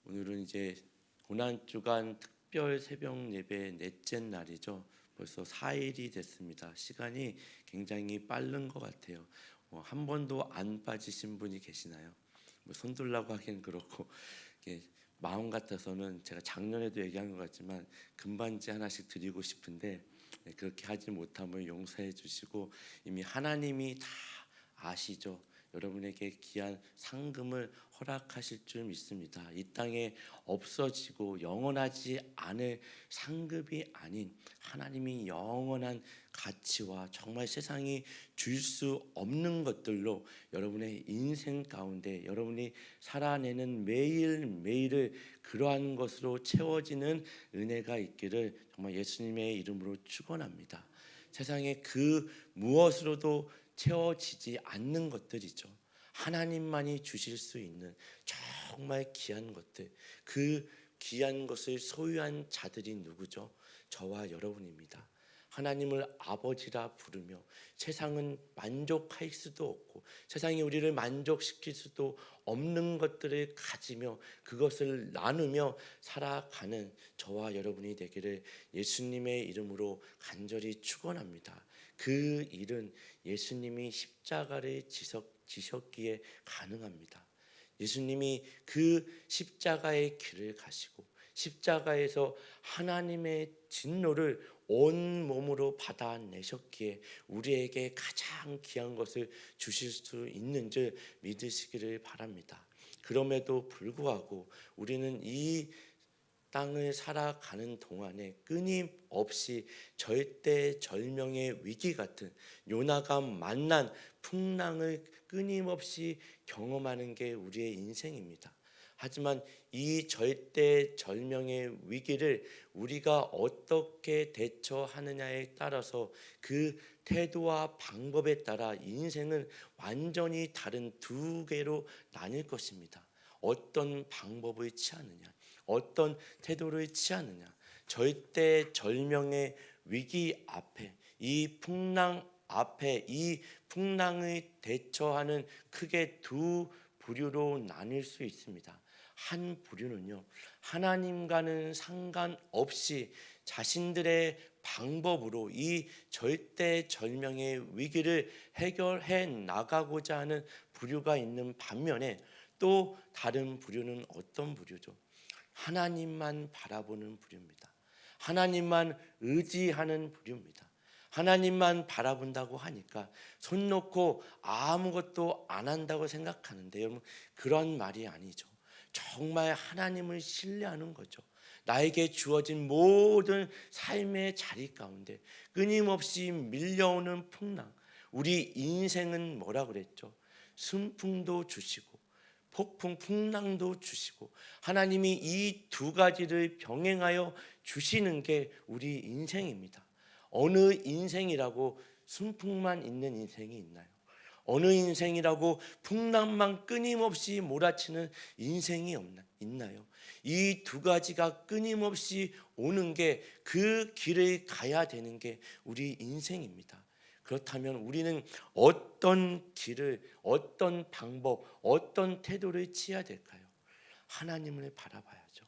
오늘은 이제 고난주간 특별 새벽 예배 넷째 날이죠. 벌써 4일이 됐습니다. 시간이 굉장히 빠른 것 같아요. 한 번도 안 빠지신 분이 계시나요? 손 들라고 하긴 그렇고 마음 같아서는 제가 작년에도 얘기한 것 같지만 금반지 하나씩 드리고 싶은데 그렇게 하지 못함을 용서해 주시고 이미 하나님이 다 아시죠. 여러분에게 귀한 상금을 허락하실 줄 믿습니다. 이 땅에 없어지고 영원하지 않을 상급이 아닌 하나님이 영원한 가치와 정말 세상이 줄 수 없는 것들로 여러분의 인생 가운데 여러분이 살아내는 매일매일을 그러한 것으로 채워지는 은혜가 있기를 정말 예수님의 이름으로 축원합니다. 세상에 그 무엇으로도 채워지지 않는 것들이죠. 하나님만이 주실 수 있는 정말 귀한 것들, 그 귀한 것을 소유한 자들이 누구죠? 저와 여러분입니다. 하나님을 아버지라 부르며 세상은 만족할 수도 없고 세상이 우리를 만족시킬 수도 없는 것들을 가지며 그것을 나누며 살아가는 저와 여러분이 되기를 예수님의 이름으로 간절히 축원합니다. 그 일은 예수님이 십자가를 지셨기에 가능합니다. 예수님이 그 십자가의 길을 가시고 십자가에서 하나님의 진노를 온 몸으로 받아내셨기에 우리에게 가장 귀한 것을 주실 수 있는 줄 믿으시기를 바랍니다. 그럼에도 불구하고 우리는 이 땅을 살아가는 동안에 끊임없이 절대절명의 위기 같은 요나가 만난 풍랑을 끊임없이 경험하는 게 우리의 인생입니다. 하지만 이 절대절명의 위기를 우리가 어떻게 대처하느냐에 따라서 그 태도와 방법에 따라 인생은 완전히 다른 두 개로 나뉠 것입니다. 어떤 방법을 취하느냐, 어떤 태도를 취하느냐. 절대절명의 위기 앞에, 이 풍랑 앞에, 이 풍랑을 대처하는 크게 두 부류로 나뉠 수 있습니다. 한 부류는요, 하나님과는 상관없이 자신들의 방법으로 이 절대절명의 위기를 해결해 나가고자 하는 부류가 있는 반면에 또 다른 부류는 어떤 부류죠? 하나님만 바라보는 부류입니다. 하나님만 의지하는 부류입니다. 하나님만 바라본다고 하니까 손 놓고 아무것도 안 한다고 생각하는데 여러분 그런 말이 아니죠. 정말 하나님을 신뢰하는 거죠. 나에게 주어진 모든 삶의 자리 가운데 끊임없이 밀려오는 풍랑, 우리 인생은 뭐라 그랬죠? 순풍도 주시고 폭풍, 풍랑도 주시고 하나님이 이 두 가지를 병행하여 주시는 게 우리 인생입니다. 어느 인생이라고 순풍만 있는 인생이 있나요? 어느 인생이라고 풍랑만 끊임없이 몰아치는 인생이 있나요? 이 두 가지가 끊임없이 오는 게 그 길을 가야 되는 게 우리 인생입니다. 그렇다면 우리는 어떤 길을, 어떤 방법, 어떤 태도를 취해야 될까요? 하나님을 바라봐야죠.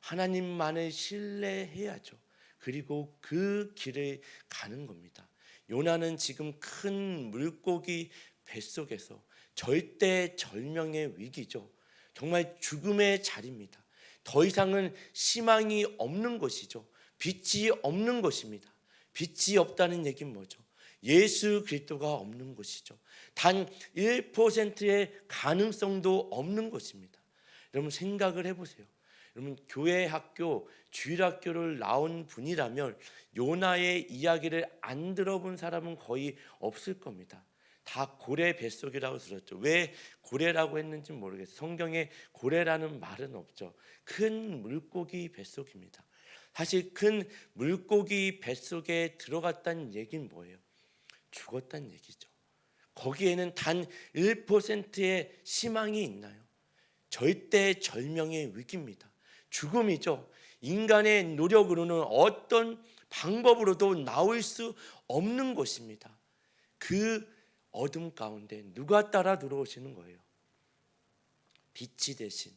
하나님만을 신뢰해야죠. 그리고 그 길을 가는 겁니다. 요나는 지금 큰 물고기 뱃속에서 절대절명의 위기죠. 정말 죽음의 자리입니다. 더 이상은 희망이 없는 것이죠. 빛이 없는 것입니다. 빛이 없다는 얘기는 뭐죠? 예수 그리스도가 없는 것이죠. 단 1%의 가능성도 없는 것입니다. 여러분 생각을 해보세요. 여러분 교회 학교, 주일 학교를 나온 분이라면 요나의 이야기를 안 들어본 사람은 거의 없을 겁니다. 다 고래 뱃속이라고 들었죠. 왜 고래라고 했는지 모르겠어요. 성경에 고래라는 말은 없죠. 큰 물고기 뱃속입니다. 사실 큰 물고기 뱃속에 들어갔다는 얘기는 뭐예요? 죽었다는 얘기죠. 거기에는 단 1%의 희망이 있나요? 절대절명의 위기입니다. 죽음이죠. 인간의 노력으로는 어떤 방법으로도 나올 수 없는 것입니다. 그 어둠 가운데 누가 따라 들어오시는 거예요? 빛이 되신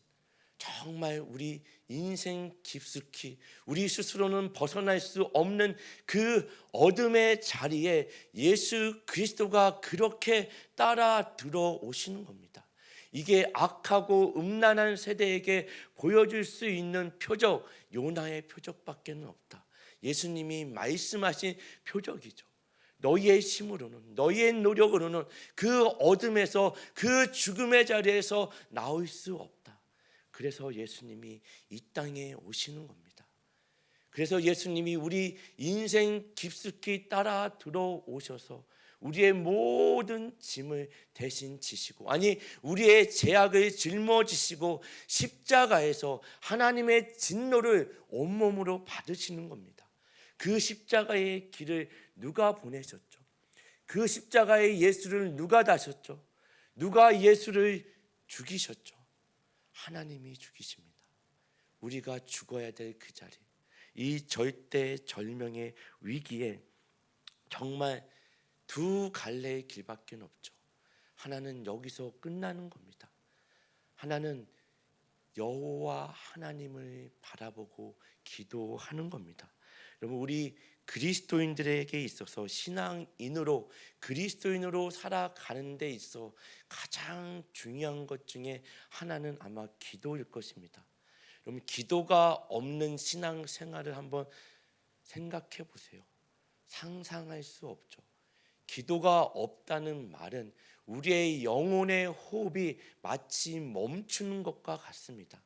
정말 우리 인생 깊숙이 우리 스스로는 벗어날 수 없는 그 어둠의 자리에 예수 그리스도가 그렇게 따라 들어오시는 겁니다. 이게 악하고 음란한 세대에게 보여줄 수 있는 표적, 요나의 표적밖에 없다. 예수님이 말씀하신 표적이죠. 너희의 힘으로는, 너희의 노력으로는 그 어둠에서, 그 죽음의 자리에서 나올 수 없다. 그래서 예수님이 이 땅에 오시는 겁니다. 그래서 예수님이 우리 인생 깊숙이 따라 들어오셔서 우리의 모든 짐을 대신 지시고, 아니 우리의 죄악을 짊어지시고 십자가에서 하나님의 진노를 온몸으로 받으시는 겁니다. 그 십자가의 길을 누가 보내셨죠? 그 십자가의 예수를 누가 다셨죠? 누가 예수를 죽이셨죠? 하나님이 죽이십니다. 우리가 죽어야 될 그 자리, 이 절대절명의 위기에 정말 두 갈래의 길밖에 없죠. 하나는 여기서 끝나는 겁니다. 하나는 여호와 하나님을 바라보고 기도하는 겁니다. 여러분, 우리 그리스도인들에게 있어서 신앙인으로, 그리스도인으로 살아가는 데 있어 가장 중요한 것 중에 하나는 아마 기도일 것입니다. 여러분, 기도가 없는 신앙생활을 한번 생각해 보세요. 상상할 수 없죠. 기도가 없다는 말은 우리의 영혼의 호흡이 마치 멈추는 것과 같습니다.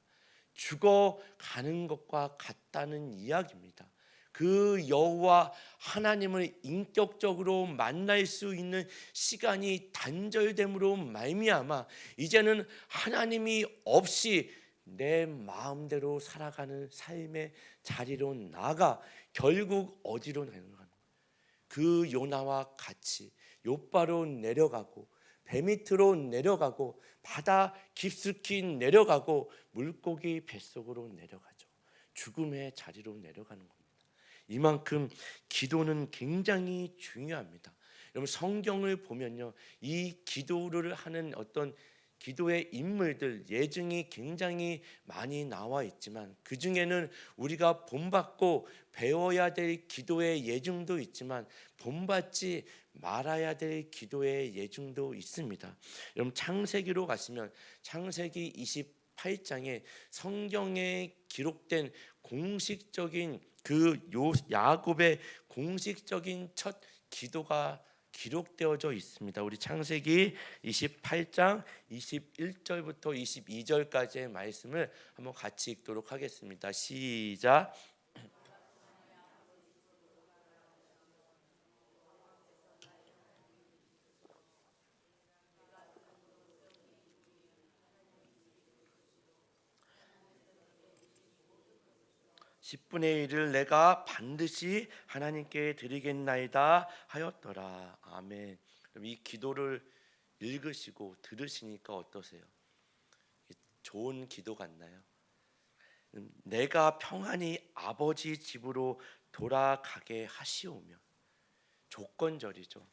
죽어가는 것과 같다는 이야기입니다. 그 여호와 하나님을 인격적으로 만날 수 있는 시간이 단절됨으로 말미암아 이제는 하나님이 없이 내 마음대로 살아가는 삶의 자리로 나가 결국 어디로 나가는가? 그 요나와 같이 욥바로 내려가고 배 밑으로 내려가고 바다 깊숙이 내려가고 물고기 뱃속으로 내려가죠. 죽음의 자리로 내려가는 겁니다. 이만큼 기도는 굉장히 중요합니다. 여러분, 성경을 보면요, 이 기도를 하는 어떤 기도의 인물들 예증이 굉장히 많이 나와 있지만 그 중에는 우리가 본받고 배워야 될 기도의 예증도 있지만 본받지 말아야 될 기도의 예증도 있습니다. 여러분, 창세기로 가시면 창세기 28장에 성경에 기록된 공식적인 야곱의 공식적인 첫 기도가 기록되어져 있습니다. 우리 창세기 28장 21절부터 22절까지의 말씀을 한번 같이 읽도록 하겠습니다. 시작. 10분의 1을 내가 반드시 하나님께 드리겠나이다 하였더라. 아멘. 그럼 이 기도를 읽으시고 들으시니까 어떠세요? 좋은 기도 같나요? 내가 평안히 아버지 집으로 돌아가게 하시오며, 조건절이죠.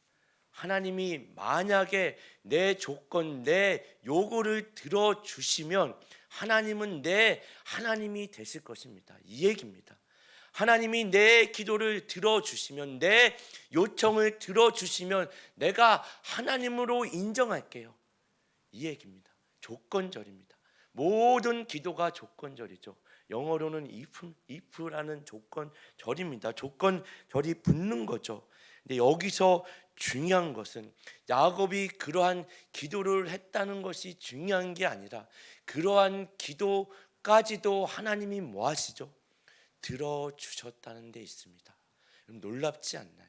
하나님이 만약에 내 조건, 내 요구를 들어주시면 하나님은 내 하나님이 되실 것입니다. 이 얘기입니다. 하나님이 내 기도를 들어주시면, 내 요청을 들어주시면 내가 하나님으로 인정할게요. 이 얘기입니다. 조건절입니다. 모든 기도가 조건절이죠. 영어로는 if라는 조건절입니다. 조건절이 붙는 거죠. 근데 여기서 중요한 것은 야곱이 그러한 기도를 했다는 것이 중요한 게 아니라 그러한 기도까지도 하나님이 뭐 하시죠? 들어주셨다는 데 있습니다. 놀랍지 않나요?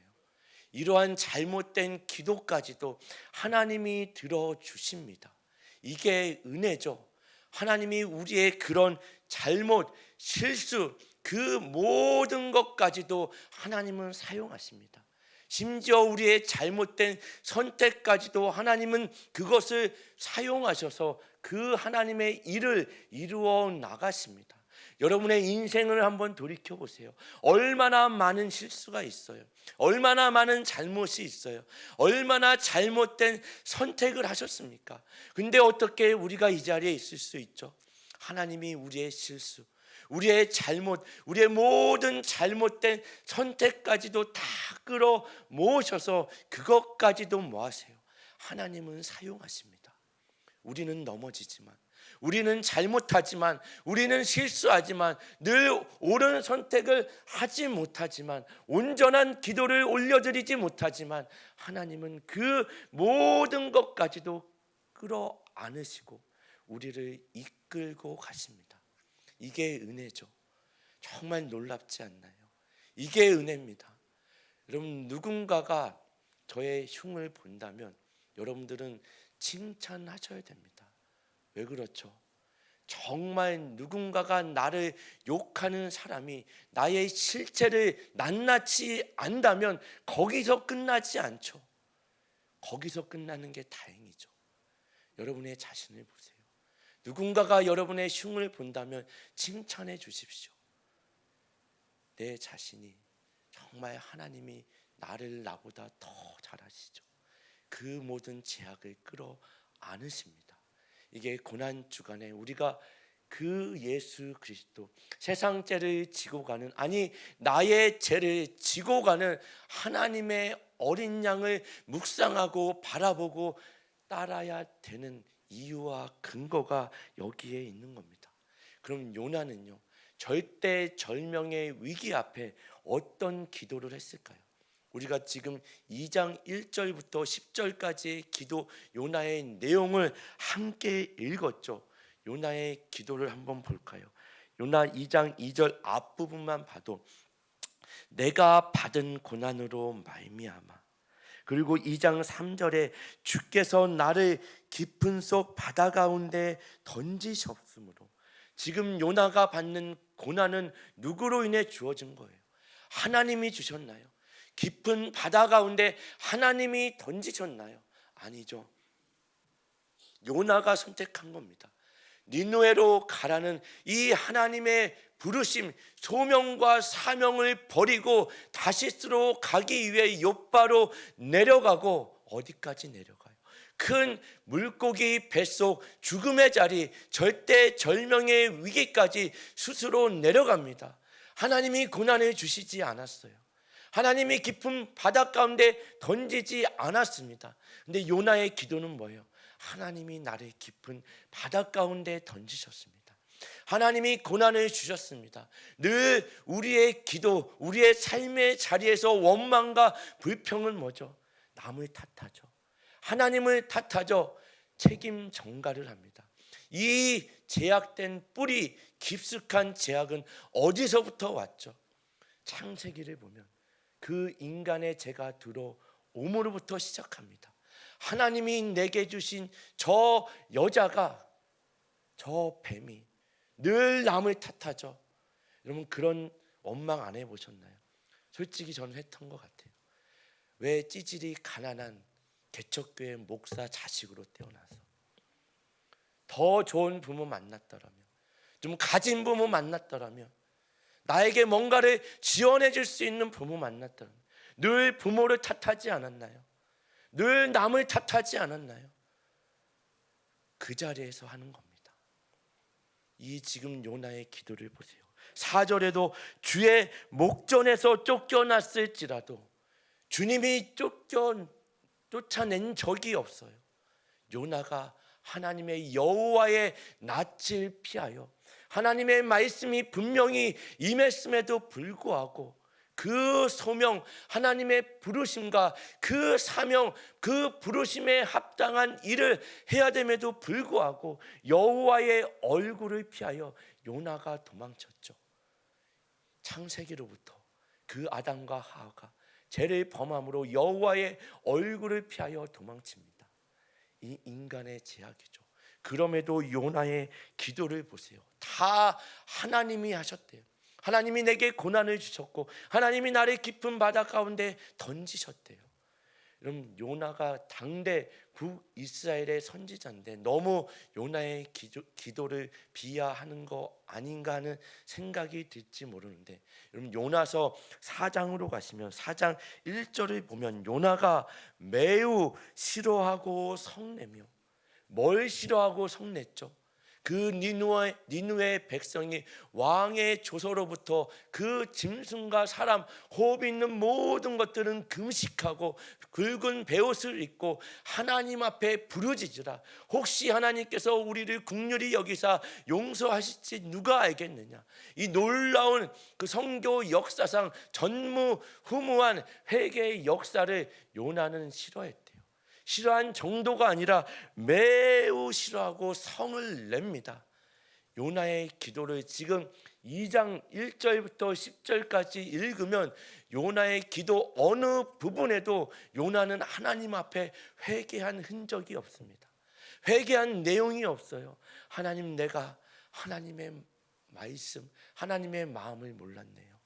이러한 잘못된 기도까지도 하나님이 들어주십니다. 이게 은혜죠. 하나님이 우리의 그런 잘못, 실수, 그 모든 것까지도 하나님은 사용하십니다. 심지어 우리의 잘못된 선택까지도 하나님은 그것을 사용하셔서 그 하나님의 일을 이루어 나가십니다. 여러분의 인생을 한번 돌이켜 보세요. 얼마나 많은 실수가 있어요. 얼마나 많은 잘못이 있어요. 얼마나 잘못된 선택을 하셨습니까? 근데 어떻게 우리가 이 자리에 있을 수 있죠? 하나님이 우리의 실수, 우리의 잘못, 우리의 모든 잘못된 선택까지도 다 끌어 모으셔서 그것까지도 뭐 하세요? 하나님은 사용하십니다. 우리는 넘어지지만, 우리는 잘못하지만, 우리는 실수하지만, 늘 옳은 선택을 하지 못하지만, 온전한 기도를 올려드리지 못하지만, 하나님은 그 모든 것까지도 끌어 안으시고 우리를 이끌고 가십니다. 이게 은혜죠. 정말 놀랍지 않나요? 이게 은혜입니다. 여러분, 누군가가 저의 흉을 본다면 여러분들은 칭찬하셔야 됩니다. 왜 그렇죠? 정말 누군가가 나를 욕하는 사람이 나의 실체를 낱낱이 안다면 거기서 끝나지 않죠. 거기서 끝나는 게 다행이죠. 여러분의 자신을 보세요. 누군가가 여러분의 흉을 본다면 칭찬해 주십시오. 내 자신이 정말 하나님이 나를 나보다 더 잘하시죠. 그 모든 제약을 끌어 안으십니다. 이게 고난 주간에 우리가 그 예수 그리스도, 세상 죄를 지고 가는, 아니 나의 죄를 지고 가는 하나님의 어린 양을 묵상하고 바라보고 따라야 되는 이유와 근거가 여기에 있는 겁니다. 그럼 요나는요, 절대절명의 위기 앞에 어떤 기도를 했을까요? 우리가 지금 2장 1절부터 10절까지의 기도, 요나의 내용을 함께 읽었죠. 요나의 기도를 한번 볼까요? 요나 2장 2절 앞부분만 봐도 내가 받은 고난으로 말미암아, 그리고 2장 3절에 주께서 나를 깊은 속 바다 가운데 던지셨으므로, 지금 요나가 받는 고난은 누구로 인해 주어진 거예요? 하나님이 주셨나요? 깊은 바다 가운데 하나님이 던지셨나요? 아니죠. 요나가 선택한 겁니다. 니느웨로 가라는 이 하나님의 부르심, 소명과 사명을 버리고 다시스로 가기 위해 욥바로 내려가고, 어디까지 내려가요? 큰 물고기 뱃속 죽음의 자리, 절대절명의 위기까지 스스로 내려갑니다. 하나님이 고난을 주시지 않았어요. 하나님이 깊은 바다 가운데 던지지 않았습니다. 근데 요나의 기도는 뭐예요? 하나님이 나를 깊은 바다 가운데 던지셨습니다. 하나님이 고난을 주셨습니다. 늘 우리의 기도, 우리의 삶의 자리에서 원망과 불평은 뭐죠? 남을 탓하죠. 하나님을 탓하죠. 책임 전가를 합니다. 이 제약된 뿌리, 깊숙한 제약은 어디서부터 왔죠? 창세기를 보면 그 인간의 죄가 들어옴으로부터 시작합니다. 하나님이 내게 주신 저 여자가, 저 뱀이 늘 남을 탓하죠. 여러분, 그런 원망 안 해보셨나요? 솔직히 저는 했던 것 같아요. 왜 찌질이 가난한 개척교회 목사 자식으로 태어나서 더 좋은 부모 만났더라면, 좀 가진 부모 만났더라면, 나에게 뭔가를 지원해 줄 수 있는 부모 만났더라면 늘 부모를 탓하지 않았나요? 늘 남을 탓하지 않았나요? 그 자리에서 하는 겁니다. 이 지금 요나의 기도를 보세요. 4절에도 주의 목전에서 쫓겨났을지라도 주님이 쫓아낸 적이 없어요. 요나가 하나님의 여호와의 낯을 피하여 하나님의 말씀이 분명히 임했음에도 불구하고 그 소명, 하나님의 부르심과 그 사명, 그 부르심에 합당한 일을 해야 됨에도 불구하고 여호와의 얼굴을 피하여 요나가 도망쳤죠. 창세기로부터 그 아담과 하와가 죄를 범함으로 여호와의 얼굴을 피하여 도망칩니다. 이 인간의 제약이죠. 그럼에도 요나의 기도를 보세요. 다 하나님이 하셨대요. 하나님이 내게 고난을 주셨고 하나님이 나를 깊은 바다 가운데 던지셨대요. 여러분, 요나가 당대 북이스라엘의 선지자인데 너무 요나의 기도를 비하하는 거 아닌가 하는 생각이 들지 모르는데, 여러분 요나서 4장으로 가시면 4장 1절을 보면 요나가 매우 싫어하고 성내며, 뭘 싫어하고 성냈죠? 그 니누의 백성이 왕의 조서로부터 그 짐승과 사람 호흡 있는 모든 것들은 금식하고 굵은 베옷을 입고 하나님 앞에 부르짖으라. 혹시 하나님께서 우리를 긍휼히 여기사 용서하실지 누가 알겠느냐. 이 놀라운 그 선교 역사상 전무후무한 회개의 역사를 요나는 싫어했대요. 싫어한 정도가 아니라 매우 싫어하고 성을 냅니다. 요나의 기도를 지금 2장 1절부터 10절까지 읽으면 요나의 기도 어느 부분에도 요나는 하나님 앞에 회개한 흔적이 없습니다. 회개한 내용이 없어요. 하나님, 내가 하나님의 말씀, 하나님의 마음을 몰랐네요.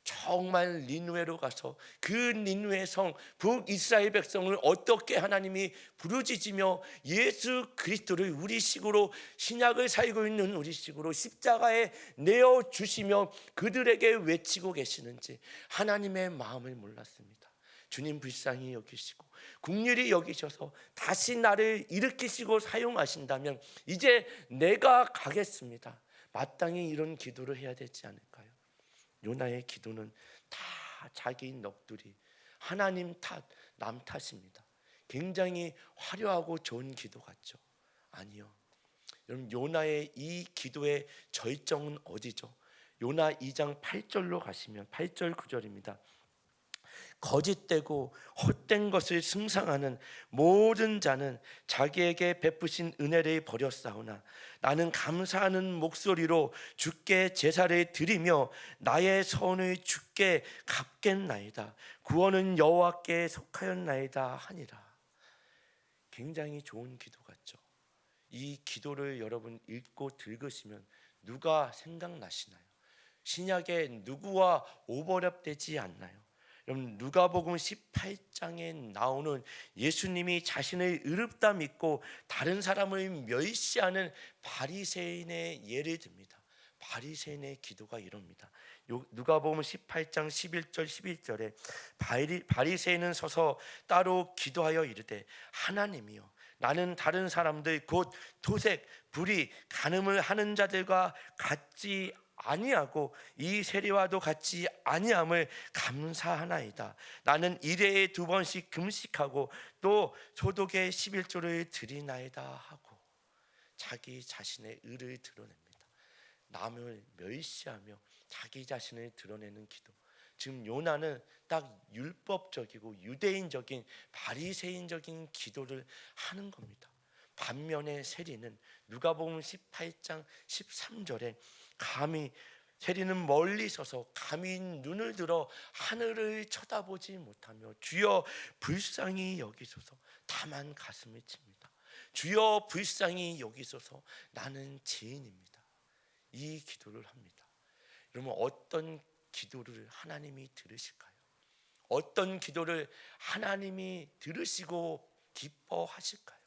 정말 니누에로 가서 그 니누의 성 북이스라엘 백성을 어떻게 하나님이 부르짖으며 예수 그리스도를 우리식으로 신약을 살고 있는 우리식으로 십자가에 내어주시며 그들에게 외치고 계시는지 하나님의 마음을 몰랐습니다. 주님 불쌍히 여기시고 긍휼히 여기셔서 다시 나를 일으키시고 사용하신다면 이제 내가 가겠습니다. 마땅히 이런 기도를 해야 되지 않을까요? 요나의 기도는 다 자기 넋두리, 하나님 탓, 남 탓입니다. 굉장히 화려하고 좋은 기도 같죠? 아니요. 여러분, 요나의 이 기도의 절정은 어디죠? 요나 2장 8절로 가시면 8절 9절입니다. 거짓되고 헛된 것을 승상하는 모든 자는 자기에게 베푸신 은혜를 버렸사오나 나는 감사하는 목소리로 주께 제사를 드리며 나의 선을 주께 갚겠나이다. 구원은 여호와께 속하였나이다 하니라. 굉장히 좋은 기도 같죠? 이 기도를 여러분 읽고 들으시면 누가 생각나시나요? 신약에 누구와 오버랩되지 않나요? 여러분, 누가복음 18장에 나오는 예수님이 자신을 의롭다 믿고 다른 사람을 멸시하는 바리새인의 예를 듭니다. 바리새인의 기도가 이럽니다. 누가복음 18장 11절 11절에 바리새인은 서서 따로 기도하여 이르되 하나님이여, 나는 다른 사람들 곧 도색, 불의, 간음을 하는 자들과 같지 아니하고 이 세리와도 같이 아니함을 감사하나이다. 나는 일회에 2번씩 금식하고 또 소독의 11조를 드리나이다 하고 자기 자신의 의를 드러냅니다. 남을 멸시하며 자기 자신을 드러내는 기도. 지금 요나는 딱 율법적이고 유대인적인 바리새인적인 기도를 하는 겁니다. 반면에 세리는 누가복음 18장 13절에 감히 세리는 멀리 서서 감히 눈을 들어 하늘을 쳐다보지 못하며 주여 불쌍히 여기소서 다만 가슴을 칩니다. 주여 불쌍히 여기소서 나는 죄인입니다. 이 기도를 합니다. 여러분, 어떤 기도를 하나님이 들으실까요? 어떤 기도를 하나님이 들으시고 기뻐하실까요?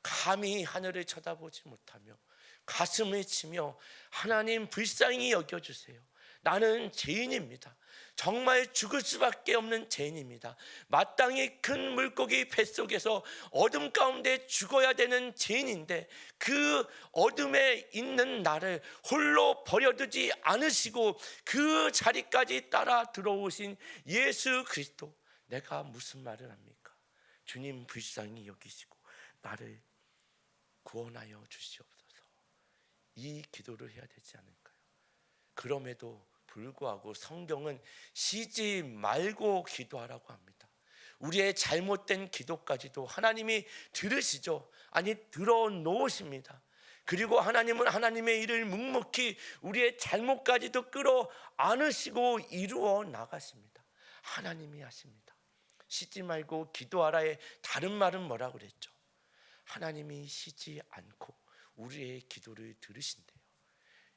감히 하늘을 쳐다보지 못하며 가슴을 치며 하나님 불쌍히 여겨주세요. 나는 죄인입니다. 정말 죽을 수밖에 없는 죄인입니다. 마땅히 큰 물고기 뱃속에서 어둠 가운데 죽어야 되는 죄인인데 그 어둠에 있는 나를 홀로 버려두지 않으시고 그 자리까지 따라 들어오신 예수 그리스도, 내가 무슨 말을 합니까? 주님 불쌍히 여기시고 나를 구원하여 주시옵소서. 이 기도를 해야 되지 않을까요? 그럼에도 불구하고 성경은 쉬지 말고 기도하라고 합니다. 우리의 잘못된 기도까지도 하나님이 들으시죠. 아니, 들어놓으십니다. 그리고 하나님은 하나님의 일을 묵묵히 우리의 잘못까지도 끌어안으시고 이루어 나가십니다. 하나님이 하십니다. 쉬지 말고 기도하라의 다른 말은 뭐라고 그랬죠? 하나님이 쉬지 않고 우리의 기도를 들으신대요.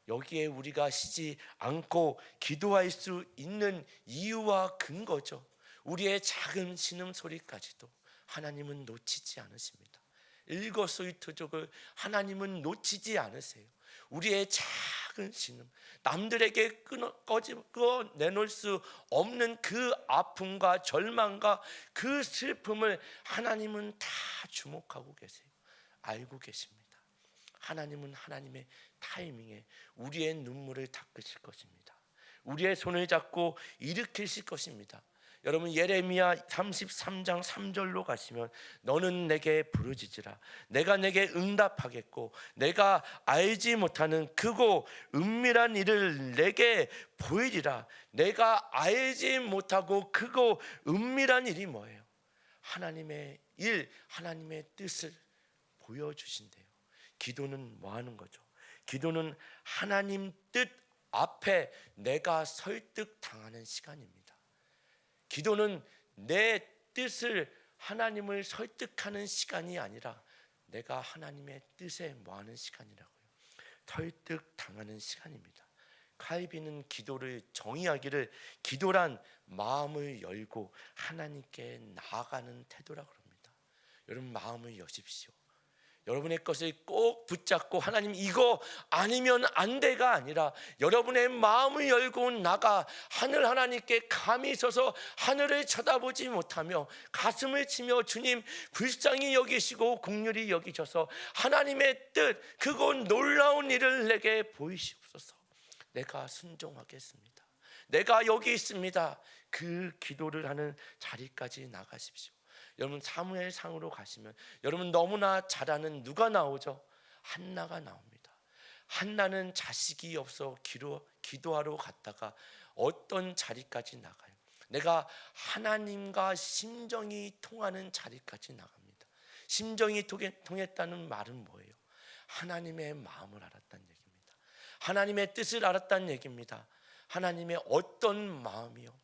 여기에 우리가 쉬지 않고 기도할 수 있는 이유와 근거죠. 우리의 작은 신음소리까지도 하나님은 놓치지 않으십니다. 일거수일투족을 하나님은 놓치지 않으세요. 우리의 작은 신음, 남들에게 꺼내놓을 수 없는 그 아픔과 절망과 그 슬픔을 하나님은 다 주목하고 계세요. 알고 계십니다. 하나님은 하나님의 타이밍에 우리의 눈물을 닦으실 것입니다. 우리의 손을 잡고 일으키실 것입니다. 여러분, 예레미야 33장 3절로 가시면 너는 내게 부르짖으라. 내가 내게 응답하겠고 내가 알지 못하는 크고 은밀한 일을 내게 보이리라. 내가 알지 못하고 크고 은밀한 일이 뭐예요? 하나님의 일, 하나님의 뜻을 보여주신대요. 기도는 뭐 하는 거죠? 기도는 하나님 뜻 앞에 내가 설득당하는 시간입니다. 기도는 내 뜻을 하나님을 설득하는 시간이 아니라 내가 하나님의 뜻에 뭐하는 시간이라고요. 설득당하는 시간입니다. 칼빈은 기도를 정의하기를 기도란 마음을 열고 하나님께 나아가는 태도라고 합니다. 여러분, 마음을 여십시오. 여러분의 것을 꼭 붙잡고 하나님 이거 아니면 안 돼가 아니라 여러분의 마음을 열고 나가 하늘 하나님께 감히 서서 하늘을 쳐다보지 못하며 가슴을 치며 주님 불쌍히 여기시고 긍휼히 여기셔서 하나님의 뜻 그곳 놀라운 일을 내게 보이시옵소서. 내가 순종하겠습니다. 내가 여기 있습니다. 그 기도를 하는 자리까지 나가십시오. 여러분, 사무엘상으로 가시면 여러분 너무나 잘 아는 누가 나오죠? 한나가 나옵니다. 한나는 자식이 없어 기도하러 갔다가 어떤 자리까지 나가요? 내가 하나님과 심정이 통하는 자리까지 나갑니다. 심정이 통했다는 말은 뭐예요? 하나님의 마음을 알았다는 얘기입니다. 하나님의 뜻을 알았다는 얘기입니다. 하나님의 어떤 마음이요?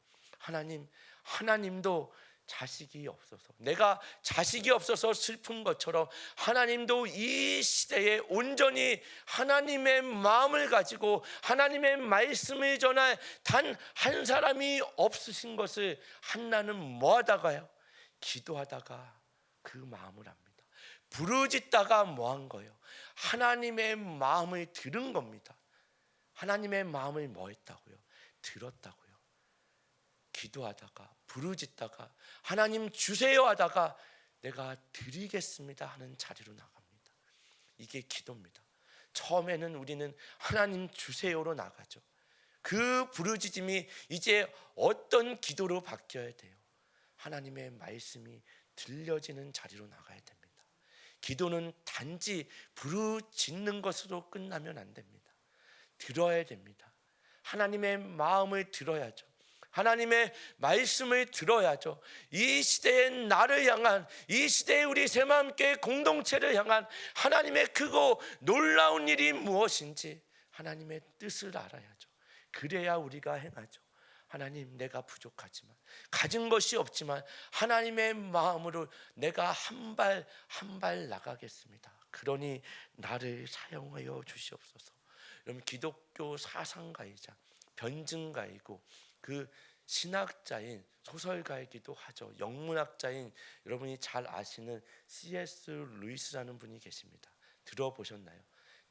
하나님도 자식이 없어서, 내가 자식이 없어서 슬픈 것처럼 하나님도 이 시대에 온전히 하나님의 마음을 가지고 하나님의 말씀을 전할 단 한 사람이 없으신 것을 한나는 뭐 하다가요? 기도하다가 그 마음을 압니다. 부르짖다가 뭐 한 거예요? 하나님의 마음을 들은 겁니다. 하나님의 마음을 뭐 했다고요? 들었다고요. 기도하다가 부르짖다가 하나님 주세요 하다가 내가 드리겠습니다 하는 자리로 나갑니다. 이게 기도입니다. 처음에는 우리는 하나님 주세요로 나가죠. 그 부르짖음이 이제 어떤 기도로 바뀌어야 돼요? 하나님의 말씀이 들려지는 자리로 나가야 됩니다. 기도는 단지 부르짖는 것으로 끝나면 안 됩니다. 들어야 됩니다. 하나님의 마음을 들어야죠. 하나님의 말씀을 들어야죠. 이 시대의 나를 향한, 이 시대의 우리 새마음교회 공동체를 향한 하나님의 크고 놀라운 일이 무엇인지 하나님의 뜻을 알아야죠. 그래야 우리가 행하죠. 하나님, 내가 부족하지만, 가진 것이 없지만 하나님의 마음으로 내가 한 발 한 발 나가겠습니다. 그러니 나를 사용하여 주시옵소서. 여러분, 기독교 사상가이자 변증가이고 그 신학자인 소설가이기도 하죠. 영문학자인 여러분이 잘 아시는 C.S. 루이스라는 분이 계십니다. 들어보셨나요?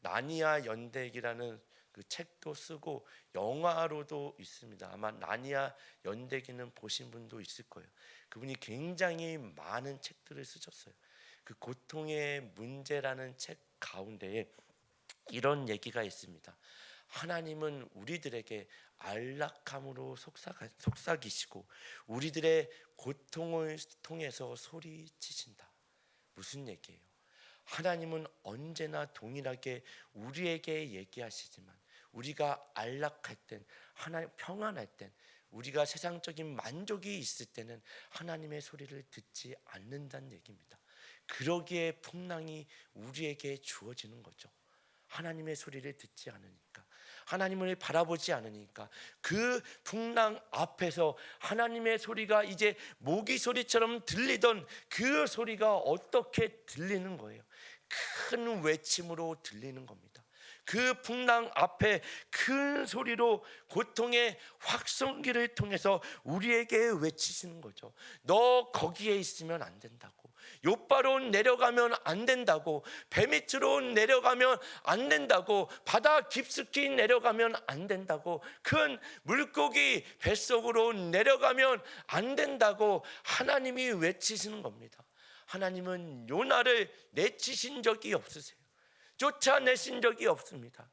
나니아 연대기라는 그 책도 쓰고 영화로도 있습니다. 아마 나니아 연대기는 보신 분도 있을 거예요. 그분이 굉장히 많은 책들을 쓰셨어요. 그 고통의 문제라는 책 가운데에 이런 얘기가 있습니다. 하나님은 우리들에게 안락함으로 속삭이시고 우리들의 고통을 통해서 소리치신다. 무슨 얘기예요? 하나님은 언제나 동일하게 우리에게 얘기하시지만 우리가 안락할 땐, 하나님 평안할 땐, 우리가 세상적인 만족이 있을 때는 하나님의 소리를 듣지 않는다는 얘기입니다. 그러기에 풍랑이 우리에게 주어지는 거죠. 하나님의 소리를 듣지 않으니까, 하나님을 바라보지 않으니까 그 풍랑 앞에서 하나님의 소리가 이제 모기 소리처럼 들리던 그 소리가 어떻게 들리는 거예요? 큰 외침으로 들리는 겁니다. 그 풍랑 앞에 큰 소리로 고통의 확성기를 통해서 우리에게 외치시는 거죠. 너 거기에 있으면 안 된다고, 요바로 내려가면 안 된다고, 배 밑으로 내려가면 안 된다고, 바다 깊숙이 내려가면 안 된다고, 큰 물고기 뱃속으로 내려가면 안 된다고 하나님이 외치시는 겁니다. 하나님은 요나를 내치신 적이 없으세요. 쫓아내신 적이 없습니다.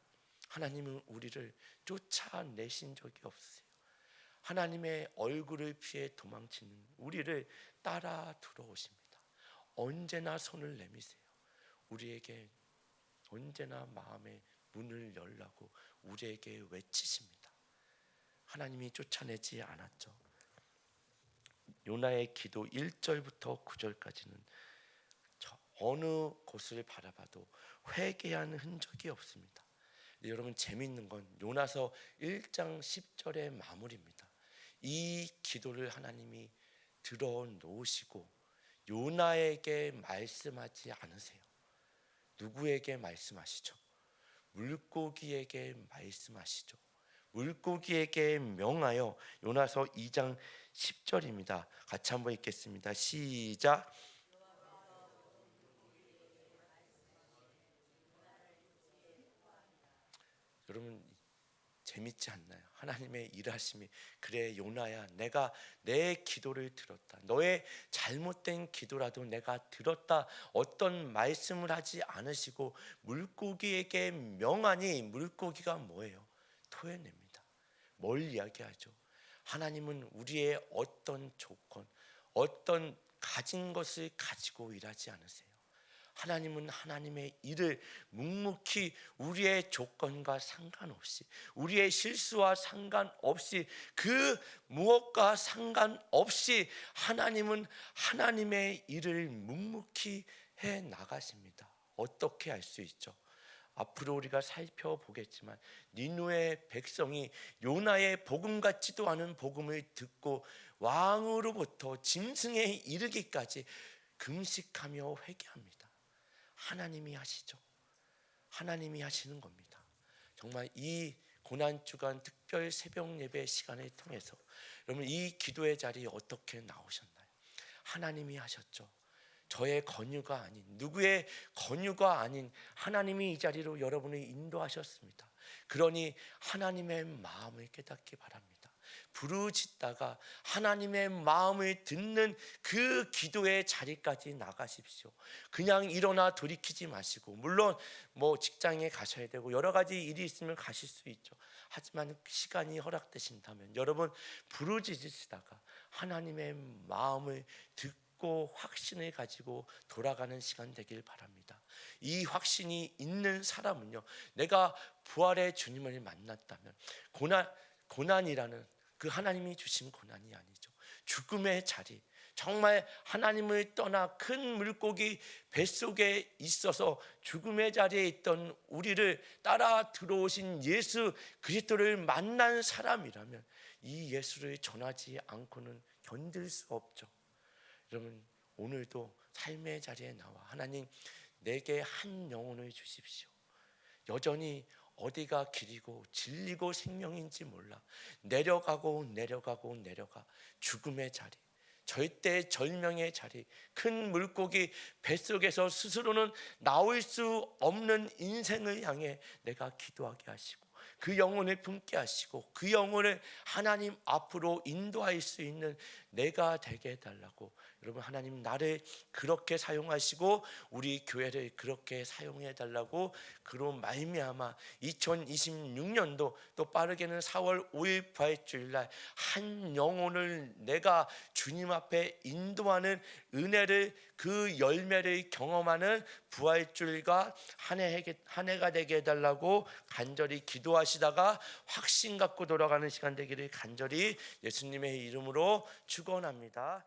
하나님은 우리를 쫓아내신 적이 없으세요. 하나님의 얼굴을 피해 도망치는 우리를 따라 들어오십니다. 언제나 손을 내미세요. 우리에게 언제나 마음의 문을 열라고 우리에게 외치십니다. 하나님이 쫓아내지 않았죠. 요나의 기도 1절부터 9절까지는 어느 곳을 바라봐도 회개한 흔적이 없습니다. 여러분, 재미있는 건 요나서 1장 10절의 마무리입니다. 이 기도를 하나님이 들어놓으시고 요나에게 말씀하지 않으세요. 누구에게 말씀하시죠? 물고기에게 말씀하시죠. 물고기에게 명하여. 요나서 2장 10절입니다. 같이 한번 읽겠습니다. 시작. 여러분, 재밌지 않나요? 하나님의 일하심이, 그래 요나야, 내가 내 기도를 들었다. 너의 잘못된 기도라도 내가 들었다. 어떤 말씀을 하지 않으시고 물고기에게 명하니, 물고기가 뭐예요? 토해냅니다. 뭘 이야기하죠? 하나님은 우리의 어떤 조건, 어떤 가진 것을 가지고 일하지 않으세요. 하나님은 하나님의 일을 묵묵히 우리의 조건과 상관없이, 우리의 실수와 상관없이, 그 무엇과 상관없이 하나님은 하나님의 일을 묵묵히 해 나가십니다. 어떻게 알 수 있죠? 앞으로 우리가 살펴보겠지만 니누의 백성이 요나의 복음 같지도 않은 복음을 듣고 왕으로부터 짐승에 이르기까지 금식하며 회개합니다. 하나님이 하시죠. 하나님이 하시는 겁니다. 정말 이 고난주간 특별 새벽 예배 시간을 통해서 여러분, 이 기도의 자리에 어떻게 나오셨나요? 하나님이 하셨죠. 저의 권유가 아닌, 누구의 권유가 아닌 하나님이 이 자리로 여러분을 인도하셨습니다. 그러니 하나님의 마음을 깨닫기 바랍니다. 부르짖다가 하나님의 마음을 듣는 그 기도의 자리까지 나가십시오. 그냥 일어나 돌이키지 마시고, 물론 직장에 가셔야 되고 여러 가지 일이 있으면 가실 수 있죠. 하지만 시간이 허락되신다면 여러분, 부르짖으시다가 하나님의 마음을 듣고 확신을 가지고 돌아가는 시간 되길 바랍니다. 이 확신이 있는 사람은요, 내가 부활의 주님을 만났다면 고난이라는 그 하나님이 주신 고난이 아니죠. 죽음의 자리, 정말 하나님을 떠나 큰 물고기 뱃속에 있어서 죽음의 자리에 있던 우리를 따라 들어오신 예수 그리스도를 만난 사람이라면 이 예수를 전하지 않고는 견딜 수 없죠. 여러분, 오늘도 삶의 자리에 나와 하나님, 내게 한 영혼을 주십시오. 여전히 어디가 길이고 진리고 생명인지 몰라 내려가고 죽음의 자리, 절대절명의 자리, 큰 물고기 뱃속에서 스스로는 나올 수 없는 인생을 향해 내가 기도하게 하시고 그 영혼을 품게 하시고 그 영혼을 하나님 앞으로 인도할 수 있는 내가 되게 해달라고. 여러분, 하나님 나를 그렇게 사용하시고 우리 교회를 그렇게 사용해달라고. 그로 말미암아 2026년도 또 빠르게는 4월 5일 부활주일날 한 영혼을 내가 주님 앞에 인도하는 은혜를, 그 열매를 경험하는 부활주일과 한 해가 되게 해달라고 간절히 기도하시다가 확신 갖고 돌아가는 시간 되기를 간절히 예수님의 이름으로 축원합니다.